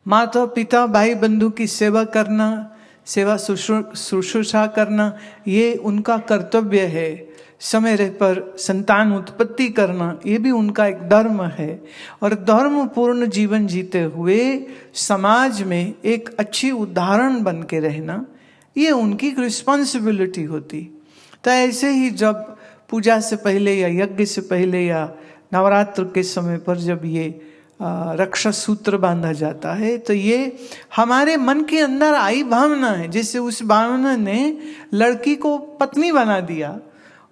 माता पिता भाई बंधु की सेवा करना, सेवा शुश्रूषा करना, ये उनका कर्तव्य है। समय पर संतान उत्पत्ति करना, ये भी उनका एक धर्म है। और धर्म पूर्ण जीवन जीते हुए समाज में एक अच्छी उदाहरण बन के रहना, ये उनकी रिस्पॉन्सिबिलिटी होती। तो ऐसे ही जब पूजा से पहले या यज्ञ से पहले या नवरात्र के समय पर जब ये रक्षा सूत्र बांधा जाता है, तो ये हमारे मन के अंदर आई भावना है। जैसे उस भावना ने लड़की को पत्नी बना दिया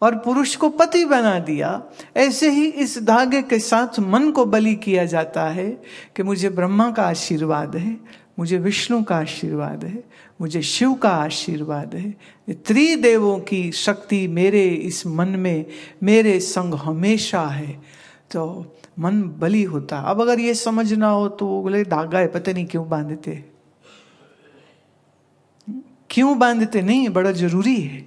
और पुरुष को पति बना दिया, ऐसे ही इस धागे के साथ मन को बलि किया जाता है कि मुझे ब्रह्मा का आशीर्वाद है, मुझे विष्णु का आशीर्वाद है, मुझे शिव का आशीर्वाद है। त्रिदेवों की शक्ति मेरे इस मन में, मेरे संग हमेशा है। तो मन बलि होता। अब अगर ये समझना हो तो बोले धागा है, पता नहीं क्यों बांधते, क्यों बांधते नहीं, बड़ा जरूरी है।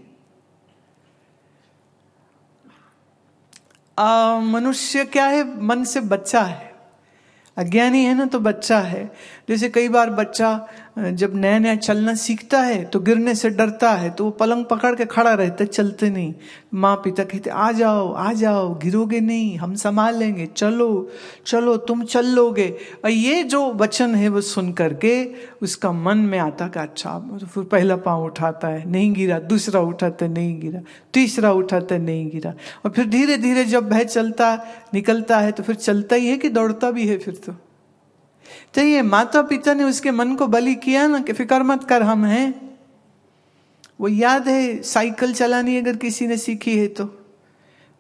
मनुष्य क्या है, मन से बच्चा है, अज्ञानी है ना, तो बच्चा है। जैसे कई बार बच्चा जब नया नया चलना सीखता है तो गिरने से डरता है, तो वो पलंग पकड़ के खड़ा रहता है, चलते नहीं। माँ पिता कहते आ जाओ आ जाओ, गिरोगे नहीं, हम संभाल लेंगे, चलो चलो तुम चल लोगे। और ये जो वचन है वो सुन करके उसका मन में आता कि अच्छा, तो फिर पहला पाँव उठाता है, नहीं गिरा, दूसरा उठाता है, नहीं गिरा, तीसरा उठाता है, नहीं गिरा। और फिर धीरे धीरे जब भय चलता निकलता है तो फिर चलता ही है कि दौड़ता भी है फिर। तो ये माता पिता ने उसके मन को बलि किया ना कि फिक्र मत कर, हम हैं। वो याद है साइकिल चलानी अगर किसी ने सीखी है तो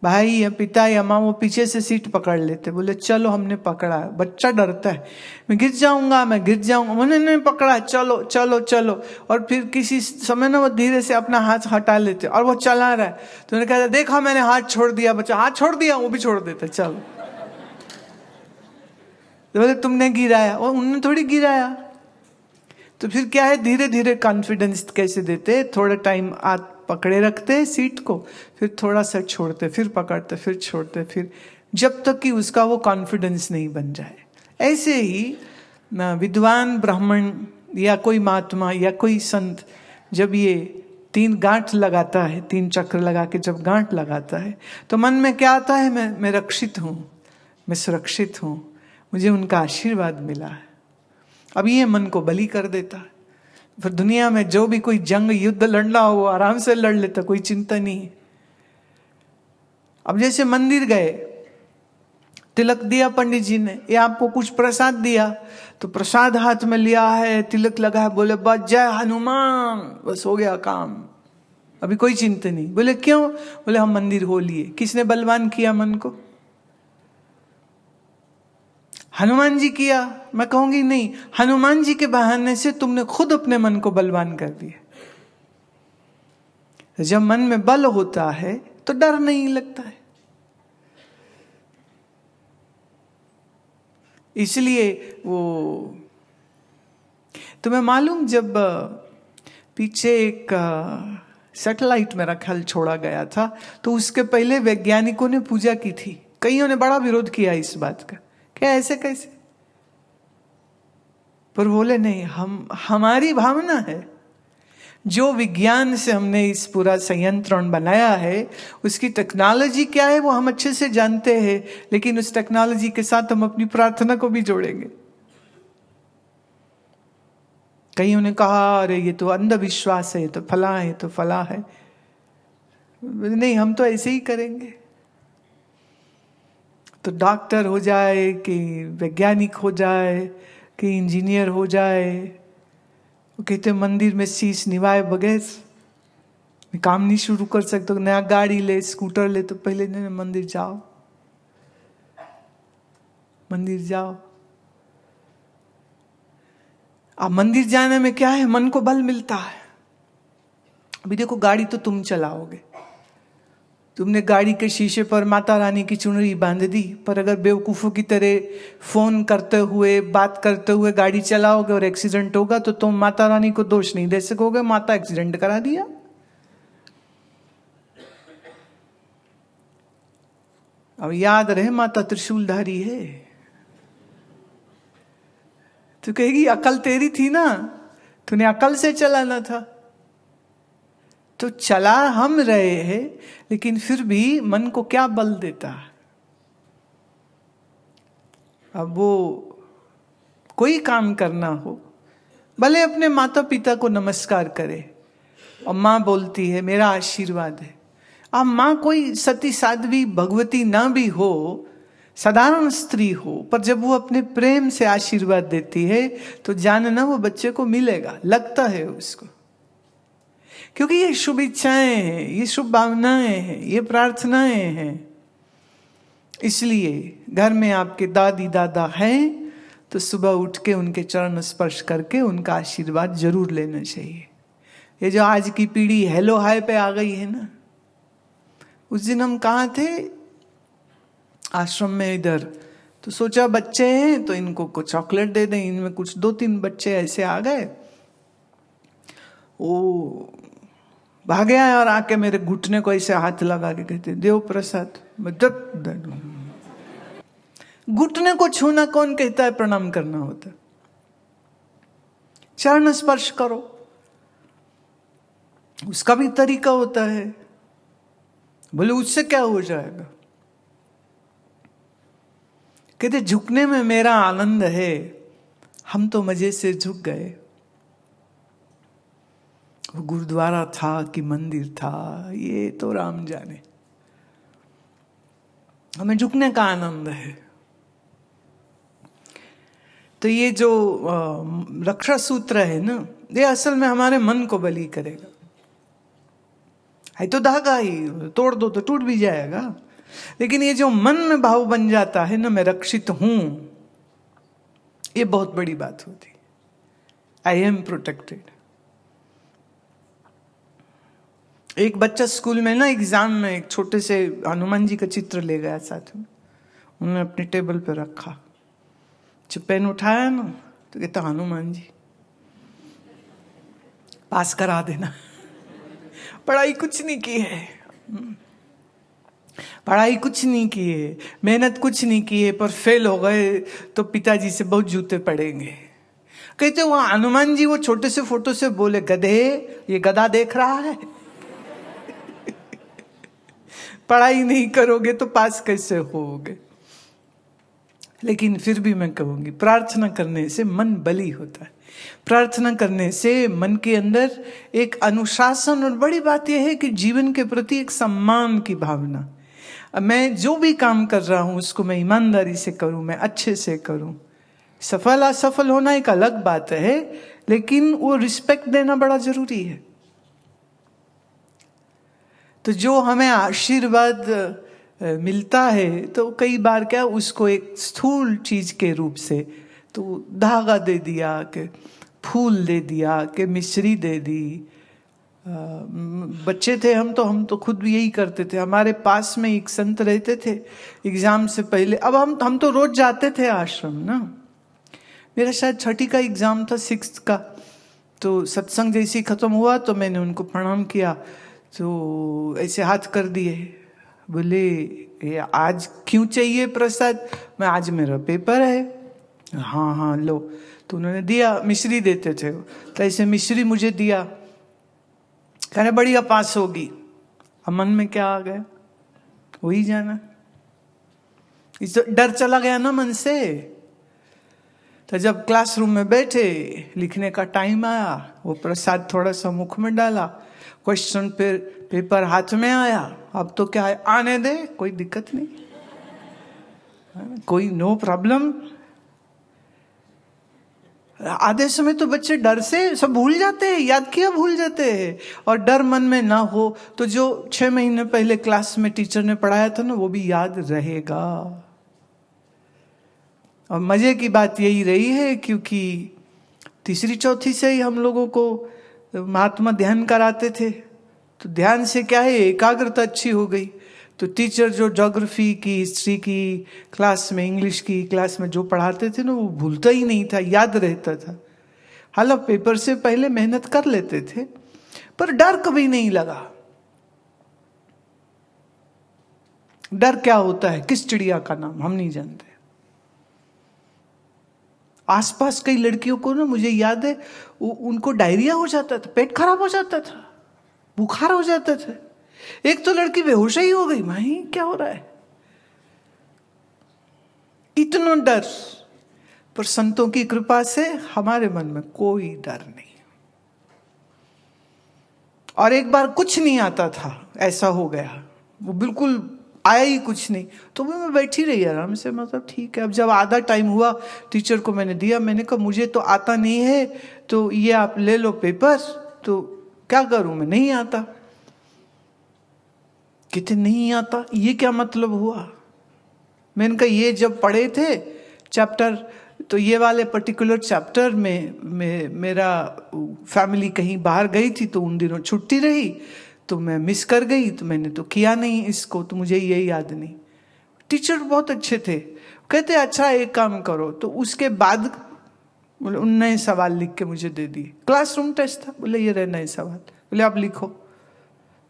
भाई या पिता या माँ वो पीछे से सीट पकड़ लेते, बोले चलो हमने पकड़ा। बच्चा डरता है, मैं गिर जाऊंगा, मैं गिर जाऊंगा, मैंने पकड़ा, चलो चलो चलो। और फिर किसी समय ना वो धीरे से अपना हाथ हटा लेते और वो चला रहा है, तो उन्होंने कहा देखा मैंने हाथ छोड़ दिया। बच्चा हाथ छोड़ दिया, वो भी छोड़ देता, चलो। तो बोले तुमने गिराया, और उन्होंने थोड़ी गिराया। तो फिर क्या है, धीरे धीरे कॉन्फिडेंस कैसे देते, थोड़ा टाइम हाथ पकड़े रखते सीट को, फिर थोड़ा सा छोड़ते, फिर पकड़ते, फिर छोड़ते, फिर जब तक कि उसका वो कॉन्फिडेंस नहीं बन जाए। ऐसे ही विद्वान ब्राह्मण या कोई महात्मा या कोई संत जब ये 3 गांठ लगाता है, 3 चक्र लगा के जब गांठ लगाता है, तो मन में क्या आता है, मैं रक्षित हूँ, मैं सुरक्षित हूँ, मुझे उनका आशीर्वाद मिला है। अब ये मन को बलि कर देता है। फिर दुनिया में जो भी कोई जंग युद्ध लड़ना हो वो आराम से लड़ लेता, कोई चिंता नहीं है। अब जैसे मंदिर गए, तिलक दिया पंडित जी ने, या आपको कुछ प्रसाद दिया, तो प्रसाद हाथ में लिया है, तिलक लगा है, बोले बस जय हनुमान, बस हो गया काम, अभी कोई चिंता नहीं। बोले क्यों, बोले हम मंदिर हो लिए। किसने बलवान किया मन को? हनुमान जी किया? मैं कहूंगी नहीं, हनुमान जी के बहाने से तुमने खुद अपने मन को बलवान कर दिया। जब मन में बल होता है तो डर नहीं लगता है। इसलिए वो तुम्हें मालूम, जब पीछे एक सैटेलाइट मेरा ख्याल छोड़ा गया था, तो उसके पहले वैज्ञानिकों ने पूजा की थी। कईयों ने बड़ा विरोध किया इस बात का, क्या ऐसे कैसे, पर बोले नहीं, हमारी भावना है। जो विज्ञान से हमने इस पूरा संयंत्रण बनाया है, उसकी टेक्नोलॉजी क्या है वो हम अच्छे से जानते हैं, लेकिन उस टेक्नोलॉजी के साथ हम अपनी प्रार्थना को भी जोड़ेंगे। कईयों ने कहा अरे ये तो अंधविश्वास है, ये तो फला है, तो फला है। नहीं, हम तो ऐसे ही करेंगे। तो डॉक्टर हो जाए कि वैज्ञानिक हो जाए कि इंजीनियर हो जाए, वो कहते मंदिर में शीश निभाए बगैर काम नहीं शुरू कर सकते। तो नया गाड़ी ले, स्कूटर ले, तो पहले मंदिर जाओ, मंदिर जाओ। अब मंदिर जाने में क्या है, मन को बल मिलता है। अभी देखो, गाड़ी तो तुम चलाओगे, तुमने गाड़ी के शीशे पर माता रानी की चुनरी बांध दी, पर अगर बेवकूफों की तरह फोन करते हुए, बात करते हुए गाड़ी चलाओगे और एक्सीडेंट होगा, तो तुम माता रानी को दोष नहीं दे सकोगे, माता एक्सीडेंट करा दिया। अब याद रहे, माता त्रिशूलधारी है। तो कहेगी अकल तेरी थी ना, तूने अकल से चलाना था। तो चला हम रहे हैं, लेकिन फिर भी मन को क्या बल देता है? अब वो कोई काम करना हो, भले अपने माता पिता को नमस्कार करे और माँ बोलती है मेरा आशीर्वाद है। अब माँ कोई सती साध्वी भगवती ना भी हो, साधारण स्त्री हो, पर जब वो अपने प्रेम से आशीर्वाद देती है तो जानना वो बच्चे को मिलेगा, लगता है उसको। क्योंकि ये शुभ इच्छाएं हैं, ये शुभ भावनाएं हैं, ये प्रार्थनाएं हैं। इसलिए घर में आपके दादी दादा हैं तो सुबह उठ के उनके चरण स्पर्श करके उनका आशीर्वाद जरूर लेना चाहिए। ये जो आज की पीढ़ी हेलो हाय पे आ गई है ना, उस दिन हम कहाँ थे? आश्रम में इधर। तो सोचा बच्चे हैं तो इनको कुछ चॉकलेट दे दें। इनमें कुछ 2-3 बच्चे ऐसे आ गए, वो भागे आए और आके मेरे घुटने को ऐसे हाथ लगा के कहते देव प्रसाद। मतलब घुटने को छूना कौन कहता है प्रणाम करना होता? चरण स्पर्श करो, उसका भी तरीका होता है। बोले उससे क्या हो जाएगा? कहते झुकने में मेरा आनंद है। हम तो मजे से झुक गए। वो गुरुद्वारा था कि मंदिर था, ये तो राम जाने। हमें झुकने का आनंद है। तो ये जो रक्षा सूत्र है ना, ये असल में हमारे मन को बलि करेगा। है तो धागा ही, तोड़ दो तो टूट भी जाएगा। लेकिन ये जो मन में भाव बन जाता है ना, मैं रक्षित हूं, ये बहुत बड़ी बात होती। I am protected. एक बच्चा स्कूल में ना एग्जाम में एक छोटे से हनुमान जी का चित्र ले गया साथ में। उन्होंने अपने टेबल पे रखा। जब पेन उठाया ना तो कहता हनुमान जी पास करा देना। पढ़ाई कुछ नहीं की है, पढ़ाई कुछ नहीं की है, मेहनत कुछ नहीं की है, पर फेल हो गए तो पिताजी से बहुत जूते पड़ेंगे। कहते वहां हनुमान जी वो छोटे से फोटो से बोले गधे, ये गधा देख रहा है? पढ़ाई नहीं करोगे तो पास कैसे होगे? लेकिन फिर भी मैं कहूंगी, प्रार्थना करने से मन बली होता है। प्रार्थना करने से मन के अंदर एक अनुशासन, और बड़ी बात यह है कि जीवन के प्रति एक सम्मान की भावना। मैं जो भी काम कर रहा हूं उसको मैं ईमानदारी से करूं, मैं अच्छे से करूं। सफल असफल होना एक अलग बात है, लेकिन वो रिस्पेक्ट देना बड़ा जरूरी है। तो जो हमें आशीर्वाद मिलता है तो कई बार क्या उसको एक स्थूल चीज के रूप से, तो धागा दे दिया, कि फूल दे दिया, कि मिश्री दे दी। बच्चे थे हम तो खुद भी यही करते थे। हमारे पास में एक संत रहते थे, एग्जाम से पहले। अब हम तो रोज जाते थे आश्रम ना। मेरा शायद 6ठी का एग्जाम था, 6th का। तो सत्संग जैसे खत्म हुआ तो मैंने उनको प्रणाम किया, तो ऐसे हाथ कर दिए। बोले ये आज क्यों चाहिए प्रसाद? मैं आज मेरा पेपर है। हाँ हाँ लो। तो उन्होंने दिया, मिश्री देते थे तो ऐसे मिश्री मुझे दिया। कहने बढ़िया पास होगी। अब मन में क्या आ गया? हो ही जाना। इस डर चला गया ना मन से। तो जब क्लासरूम में बैठे, लिखने का टाइम आया, वो प्रसाद थोड़ा सा मुख में डाला, क्वेश्चन पेपर हाथ में आया। अब तो क्या है, आने दे, कोई दिक्कत नहीं, कोई नो प्रॉब्लम। आधे समय तो बच्चे डर से सब भूल जाते हैं, याद किया भूल जाते हैं। और डर मन में ना हो तो जो 6 महीने पहले क्लास में टीचर ने पढ़ाया था ना, वो भी याद रहेगा। और मजे की बात यही रही है, क्योंकि 3री-4थी से ही हम लोगों को महात्मा ध्यान कराते थे। तो ध्यान से क्या है, एकाग्रता अच्छी हो गई। तो टीचर जो ज्योग्राफी की, हिस्ट्री की क्लास में, इंग्लिश की क्लास में जो पढ़ाते थे ना, वो भूलता ही नहीं था, याद रहता था। हालांकि पेपर से पहले मेहनत कर लेते थे, पर डर कभी नहीं लगा। डर क्या होता है, किस चिड़िया का नाम हम नहीं जानते। आसपास कई लड़कियों को ना, मुझे याद है, उनको डायरिया हो जाता था, पेट खराब हो जाता था, बुखार हो जाता था। एक तो लड़की बेहोश ही हो गई। भाई क्या हो रहा है? इतना डर। पर संतों की कृपा से हमारे मन में कोई डर नहीं। और एक बार कुछ नहीं आता था, ऐसा हो गया, वो बिल्कुल आया ही कुछ नहीं, तो मैं बैठी रही आराम से, मतलब ठीक है। अब जब आधा टाइम हुआ, टीचर को मैंने दिया, मैंने कहा मुझे तो आता नहीं है, तो ये आप ले लो पेपर। तो क्या करूं मैं, नहीं आता। कहते नहीं आता, ये क्या मतलब हुआ? मैंने कहा ये जब पढ़े थे चैप्टर, तो ये वाले पर्टिकुलर चैप्टर में मेरा फैमिली कहीं बाहर गई थी, तो उन दिनों छुट्टी रही, तो मैं मिस कर गई, तो मैंने तो किया नहीं इसको, तो मुझे ये याद नहीं। टीचर बहुत अच्छे थे, कहते अच्छा एक काम करो, तो उसके बाद बोले उन नए सवाल लिख के मुझे दे दिए। क्लासरूम टेस्ट था, बोले ये रहे नए सवाल, बोले आप लिखो।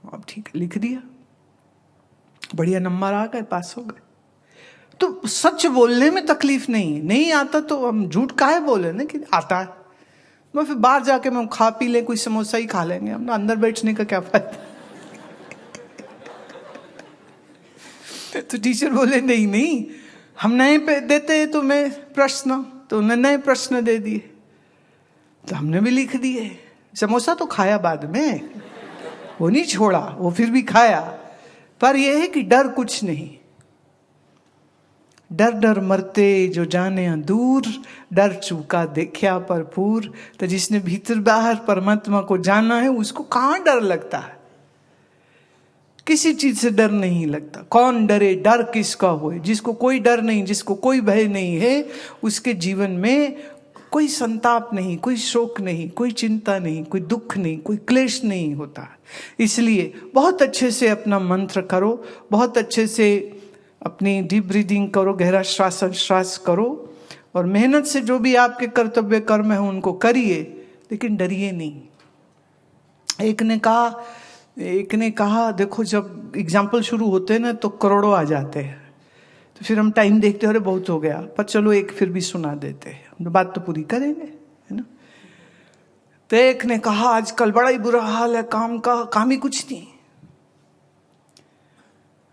अब ठीक है, लिख दिया, बढ़िया नंबर आ गए, पास हो गए। तो सच बोलने में तकलीफ नहीं आता तो हम झूठ काहे बोले ना कि आता है। मैं फिर बाहर जाके मैं खा पी ले, कोई समोसा ही खा लेंगे, हम अंदर बैठने का क्या फायदा। तो टीचर बोले नहीं हम नए पे देते हैं तुम्हें प्रश्न, तो उन्होंने नए प्रश्न दे दिए, तो हमने भी लिख दिए। समोसा तो खाया बाद में, वो नहीं छोड़ा, वो फिर भी खाया। पर यह है कि डर कुछ नहीं। डर डर मरते जो जाने दूर, डर चूका देखा भरपूर। तो जिसने भीतर बाहर परमात्मा को जाना है, उसको कहां डर लगता है? किसी चीज से डर नहीं लगता। कौन डरे, डर किसका होए? जिसको कोई डर नहीं, जिसको कोई भय नहीं है, उसके जीवन में कोई संताप नहीं, कोई शोक नहीं, कोई चिंता नहीं, कोई दुख नहीं, कोई क्लेश नहीं होता। इसलिए बहुत अच्छे से अपना मंत्र करो, बहुत अच्छे से अपनी डीप ब्रीदिंग करो, गहरा श्वास करो, और मेहनत से जो भी आपके कर्तव्य कर्म है उनको करिए, लेकिन डरिए नहीं। एक ने कहा देखो, जब एग्जाम्पल शुरू होते हैं ना तो करोड़ों आ जाते हैं, तो फिर हम टाइम देखते हो बहुत हो गया, पर चलो एक फिर भी सुना देते हैं, हम बात तो पूरी करेंगे, है ना। तो एक ने कहा आजकल बड़ा ही बुरा हाल है काम का, काम ही कुछ नहीं।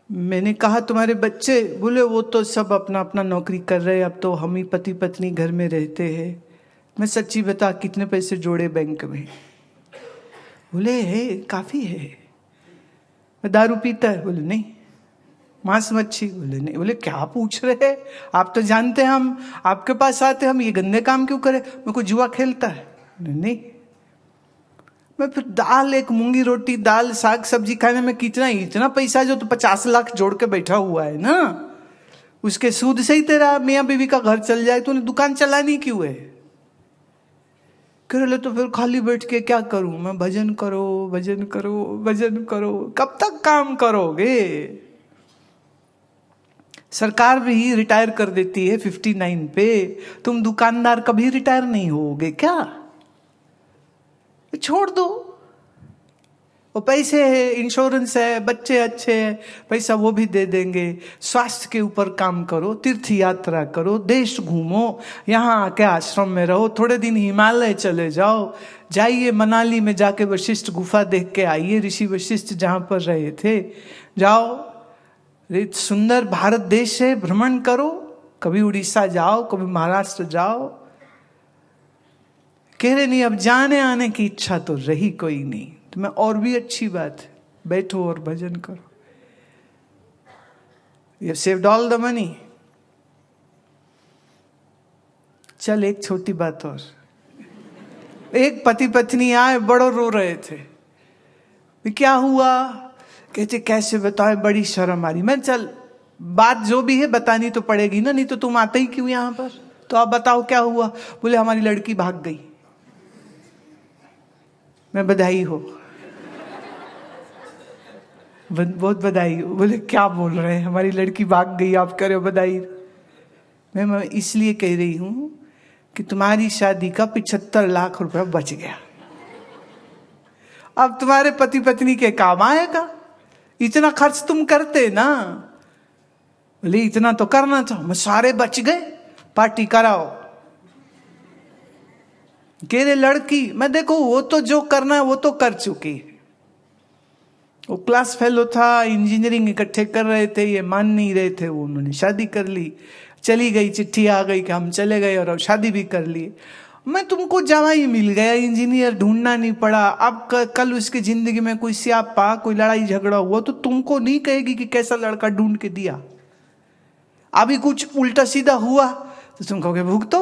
मैंने कहा तुम्हारे बच्चे? बोले वो तो सब अपना अपना नौकरी कर रहे हैं, अब तो हम ही पति पत्नी घर में रहते हैं। मैं सच्ची बता कितने पैसे जोड़े बैंक में? बोले है काफी है। मैं दारू पीता है? बोले नहीं। मांस मच्छी? बोले नहीं। बोले क्या पूछ रहे हैं, आप तो जानते हैं हम आपके पास आते, हम ये गंदे काम क्यों करें? मैं कोई जुआ खेलता है? नहीं। मैं फिर दाल, एक मूंगी रोटी, दाल साग सब्जी खाने में इतना पैसा, जो तो 50 लाख जोड़ के बैठा हुआ है ना, उसके सूद से ही तेरा मियां बीवी का घर चल जाए, तूने दुकान चलानी क्यों है? कर ले तो फिर खाली बैठ के क्या करूं मैं? भजन करो, भजन करो, भजन करो। कब तक काम करोगे? सरकार भी रिटायर कर देती है 59 पे, तुम दुकानदार कभी रिटायर नहीं होगे क्या? छोड़ दो। वो पैसे है, इंश्योरेंस है, बच्चे अच्छे हैं, पैसा वो भी दे देंगे। स्वास्थ्य के ऊपर काम करो, तीर्थ यात्रा करो, देश घूमो, यहाँ आके आश्रम में रहो, थोड़े दिन हिमालय चले जाओ, जाइए मनाली में जाके वशिष्ठ गुफा देख के आइए, ऋषि वशिष्ठ जहां पर रहे थे, जाओ। सुंदर भारत देश है, भ्रमण करो, कभी उड़ीसा जाओ, कभी महाराष्ट्र जाओ। कह रहे नहीं अब जाने आने की इच्छा तो रही कोई नहीं, तो मैं और भी अच्छी बात है, बैठो और भजन करो। You saved all the money। चल एक छोटी बात और, एक पति पत्नी आए, बड़ो रो रहे थे। क्या हुआ? कहते कैसे बताए, बड़ी शर्म आ रही। मैं चल बात जो भी है बतानी तो पड़ेगी ना, नहीं तो तुम आते ही क्यों यहाँ पर? तो आप बताओ क्या हुआ? बोले हमारी लड़की भाग गई। मैं बधाई हो, बहुत बधाई हो। बोले क्या बोल रहे हैं, हमारी लड़की भाग गई, आप करो बधाई? मैं इसलिए कह रही हूं कि तुम्हारी शादी का 75 लाख रुपया बच गया, अब तुम्हारे पति पत्नी के काम आएगा। इतना खर्च तुम करते ना, बोले इतना तो करना था। मैं सारे बच गए, पार्टी कराओ। कह रहे लड़की, मैं देखो वो तो जो करना है वो तो कर चुकी है। वो क्लास फेलो था, इंजीनियरिंग इकट्ठे कर रहे थे, ये मान नहीं रहे थे, वो उन्होंने शादी कर ली, चली गई, चिट्ठी आ गई कि हम चले गए और अब शादी भी कर ली। मैं तुमको जवाई मिल गया, इंजीनियर ढूंढना नहीं पड़ा। अब कल उसकी जिंदगी में कोई स्यापा, कोई लड़ाई झगड़ा हुआ तो तुमको नहीं कहेगी कि कैसा लड़का ढूंढ के दिया। अभी कुछ उल्टा सीधा हुआ तो तुम कहोगे भुगतो,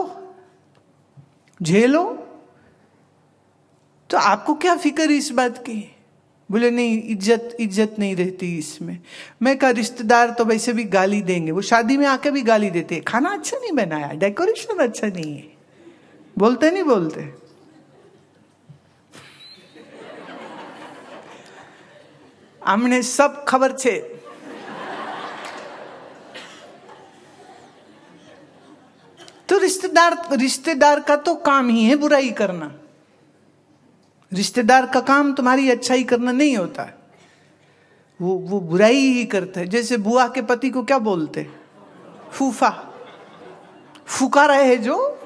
झेलो। तो आपको क्या फिक्र इस बात की? बोले नहीं, इज्जत नहीं रहती इसमें। मैं कहा रिश्तेदार तो वैसे भी गाली देंगे, वो शादी में आके भी गाली देते, खाना अच्छा नहीं बनाया, डेकोरेशन अच्छा नहीं है, बोलते नहीं बोलते? हमने सब खबर छे। तो रिश्तेदार का तो काम ही है बुराई करना। रिश्तेदार का काम तुम्हारी अच्छाई करना नहीं होता है, वो बुराई ही करता है। जैसे बुआ के पति को क्या बोलते? फूफा। फूका रहे जो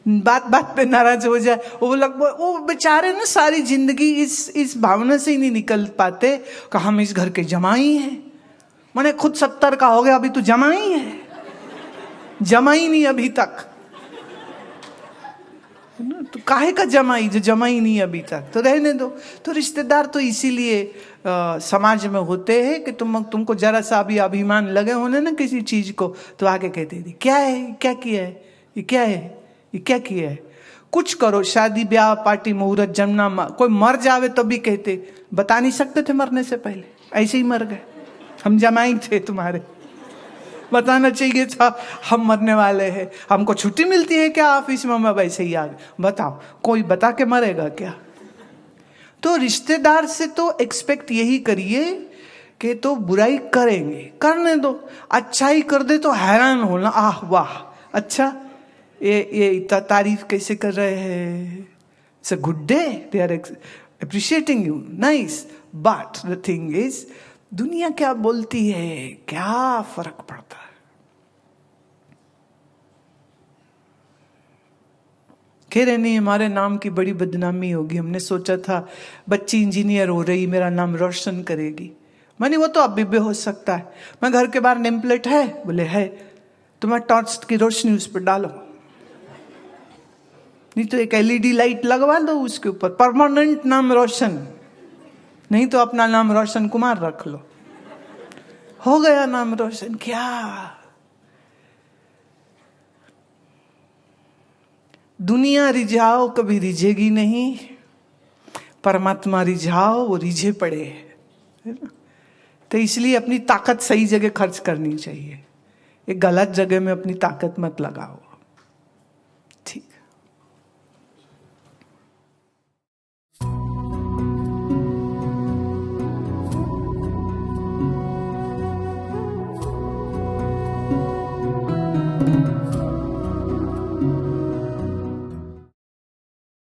बात पे नाराज हो जाए, वो बेचारे ना सारी जिंदगी इस भावना से ही नहीं निकल पाते कि हम इस घर के जमाई हैं। मैंने खुद 70 का हो गया, अभी तो जमाई है, जमाई नहीं अभी तक। तो काहे का जमाई जो जमाई नहीं अभी तक, तो रहने दो। तो रिश्तेदार तो इसीलिए समाज में होते हैं कि तुमको जरा सा भी अभिमान लगे होने ना किसी चीज को, तो आगे कहते थे क्या है, क्या किया है, ये क्या है, ये क्या किया है। कुछ करो, शादी ब्याह पार्टी मुहूर्त जमना, कोई मर जावे तो भी कहते बता नहीं सकते थे मरने से पहले, ऐसे ही मर गए, हम जमाई थे तुम्हारे, बताना चाहिए था हम मरने वाले हैं। हमको छुट्टी मिलती है क्या ऑफिस में, मैं वैसे ही आ गए। बताओ कोई बता के मरेगा क्या? तो रिश्तेदार से तो एक्सपेक्ट यही करिए कि तो बुराई करेंगे, करने दो, अच्छाई कर दे तो हैरान होना, आह वाह अच्छा ये इतना तारीफ कैसे कर रहे हैं, it's a good day, they are appreciating you, nice. But the thing is दुनिया क्या बोलती है, क्या फर्क पड़ता है। कह रहे नहीं हमारे नाम की बड़ी बदनामी होगी, हमने सोचा था बच्ची इंजीनियर हो रही मेरा नाम रोशन करेगी। मैंने वो तो अब भी हो सकता है। मैं घर के बाहर नेम प्लेट है, बोले है, तो मैं टॉर्च की रोशनी उस पर डालो, नहीं तो एक LED लाइट लगवा दो उसके ऊपर, परमानेंट नाम रोशन, नहीं तो अपना नाम रोशन कुमार रख लो, हो गया नाम रोशन। क्या दुनिया रिझाओ कभी रिझेगी नहीं, परमात्मा रिझाओ वो रिझे पड़े है ना। तो इसलिए अपनी ताकत सही जगह खर्च करनी चाहिए, एक गलत जगह में अपनी ताकत मत लगाओ।